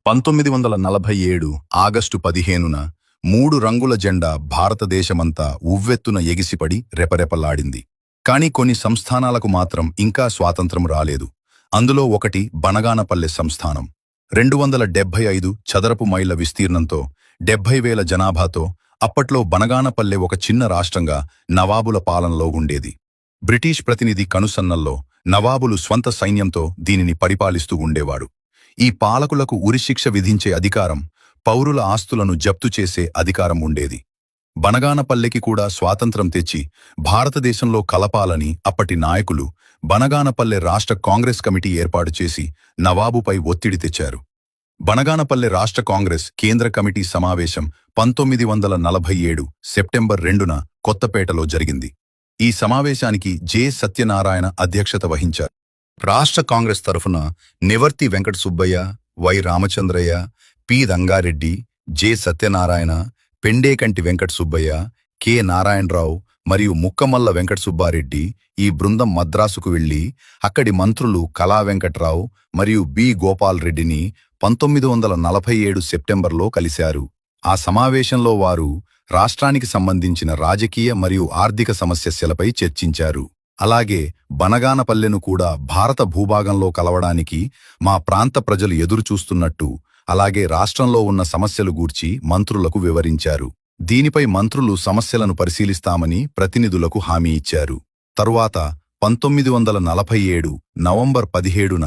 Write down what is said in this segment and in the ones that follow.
1947 August 15న 3 రంగుల జెండా భారతదేశమంతా ఉవ్వెత్తున ఎగిసిపడి రెపరెపలాడింది. కాని కొన్ని సంస్థానాలకు మాత్రం ఇంకా స్వాతంత్రం రాలేదు. అందులో ఒకటి బనగానపల్లె సంస్థానం. 275 చదరపు మైళ్ల విస్తీర్ణంతో 70,000 జనాభాతో అప్పట్లో బనగానపల్లె ఒక చిన్న రాష్ట్రంగా నవాబుల పాలనలో ఉండేది. బ్రిటిష్ ప్రతినిధి కనుసన్నల్లో నవాబులు స్వంత సైన్యంతో దీనిని పరిపాలిస్తూ ఉండేవాడు. ఈ పాలకులకు ఉరిశిక్ష విధించే అధికారం, పౌరుల ఆస్తులను జప్తు చేసే అధికారం ఉండేది. బనగానపల్లెకి కూడా స్వాతంత్రం తెచ్చి భారతదేశంలో కలపాలని అప్పటి నాయకులు బనగానపల్లె రాష్ట్ర కాంగ్రెస్ కమిటీ ఏర్పాటు చేసి నవాబుపై ఒత్తిడి తెచ్చారు. బనగానపల్లె రాష్ట్ర కాంగ్రెస్ కేంద్ర కమిటీ సమావేశం 1947 సెప్టెంబర్ 2న కొత్తపేటలో జరిగింది. ఈ సమావేశానికి జె. సత్యనారాయణ అధ్యక్షత వహించారు. రాష్ట్ర కాంగ్రెస్ తరఫున Nivarthi Venkata Subbaiah, Y. Ramachandraiah, P. Rangareddy, J. Satyanarayana, Pendekanti Venkata Subbaiah, K. Narayanarao మరియు ముక్కమల్ల వెంకట సుబ్బారెడ్డి ఈ బృందం మద్రాసుకు వెళ్లి అక్కడి మంత్రులు కళా వెంకట్రావు మరియు బి. గోపాల్ రెడ్డిని 1947 సెప్టెంబర్లో కలిశారు. ఆ సమావేశంలో వారు రాష్ట్రానికి సంబంధించిన రాజకీయ మరియు ఆర్థిక సమస్యలపై చర్చించారు. అలాగే బనగానపల్లెను కూడా భారత భూభాగంలో కలవడానికి మా ప్రాంత ప్రజలు ఎదురుచూస్తున్నట్టు, అలాగే రాష్ట్రంలో ఉన్న సమస్యలు గూర్చి మంత్రులకు వివరించారు. దీనిపై మంత్రులు సమస్యలను పరిశీలిస్తామని ప్రతినిధులకు హామీ ఇచ్చారు. తరువాత 1947 నవంబర్ 17న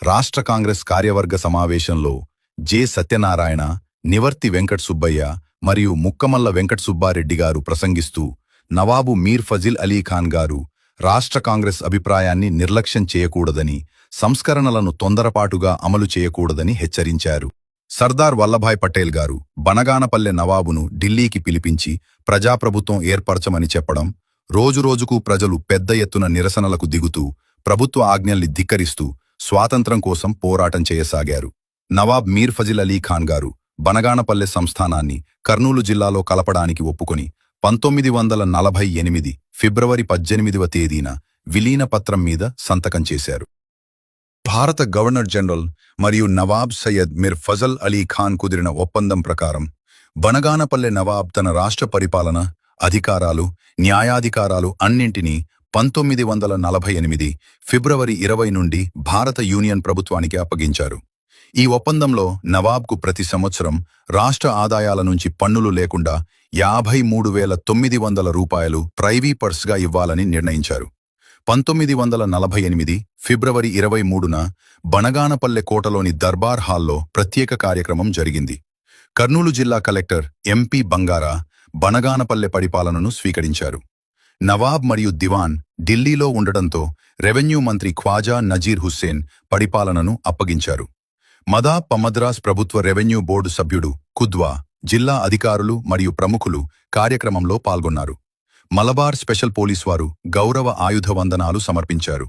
రాష్ట్ర కాంగ్రెస్ కార్యవర్గ సమావేశంలో జె. సత్యనారాయణ, నివర్తి వెంకట సుబ్బయ్య మరియు ముక్కమల్ల వెంకట సుబ్బారెడ్డి గారు ప్రసంగిస్తూ నవాబు మీర్ ఫజిల్ అలీ ఖాన్ గారు రాష్ట్ర కాంగ్రెస్ అభిప్రాయాన్ని నిర్లక్ష్యం చేయకూడదని, సంస్కరణలను తొందరపాటుగా అమలు చేయకూడదని హెచ్చరించారు. సర్దార్ వల్లభాయ్ పటేల్ గారు బనగానపల్లె నవాబును ఢిల్లీకి పిలిపించి ప్రజాప్రభుత్వం ఏర్పరచమని చెప్పడం, రోజురోజుకు ప్రజలు పెద్ద ఎత్తున నిరసనలకు దిగుతూ ప్రభుత్వ ఆజ్ఞల్ని ధిక్కరిస్తూ స్వాతంత్రం కోసం పోరాటం చేయసాగారు. నవాబ్ మీర్ ఫజిల్ అలీ ఖాన్ గారు బనగానపల్లె సంస్థానాన్ని కర్నూలు జిల్లాలో కలపడానికి ఒప్పుకొని 1948 ఫిబ్రవరి 18వ తేదీన విలీన పత్రం మీద సంతకం చేశారు. భారత గవర్నర్ జనరల్ మరియు నవాబ్ సయ్యద్ మిర్ ఫజల్ అలీ ఖాన్ కుదిరిన ఒప్పందం ప్రకారం బనగానపల్లె నవాబ్ తన రాష్ట్ర పరిపాలన, అధికారాలు, న్యాయాధికారాలు అన్నింటినీ 1948 ఫిబ్రవరి 20 నుండి భారత యూనియన్ ప్రభుత్వానికి అప్పగించారు. ఈ ఒప్పందంలో నవాబ్కు ప్రతి సంవత్సరం రాష్ట్ర ఆదాయాల నుంచి పన్నులు లేకుండా 53,900 రూపాయలు ప్రైవీపర్స్గా ఇవ్వాలని నిర్ణయించారు. 1948 ఫిబ్రవరి 23న బనగానపల్లె కోటలోని దర్బార్ హాల్లో ప్రత్యేక కార్యక్రమం జరిగింది. కర్నూలు జిల్లా కలెక్టర్ ఎంపి బంగారా బనగానపల్లె పరిపాలనను స్వీకరించారు. నవాబ్ మరియు దివాన్ ఢిల్లీలో ఉండడంతో రెవెన్యూ మంత్రి ఖ్వాజా నజీర్ హుస్సేన్ పరిపాలనను అప్పగించారు. మద్రాస్ ప్రభుత్వ రెవెన్యూ బోర్డు సభ్యుడు కుద్వా, జిల్లా అధికారులు మరియు ప్రముఖులు కార్యక్రమంలో పాల్గొన్నారు. మలబార్ స్పెషల్ పోలీస్ వారు గౌరవ ఆయుధ వందనాలు సమర్పించారు.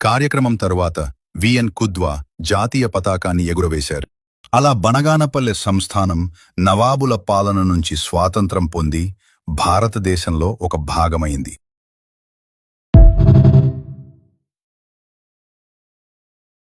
కార్యక్రమం తరువాత విఎన్ కుద్వా జాతీయ పతాకాన్ని ఎగురవేశారు. అలా బనగానపల్లె సంస్థానం నవాబుల పాలన నుంచి స్వాతంత్రం పొంది భారతదేశంలో ఒక భాగమైంది.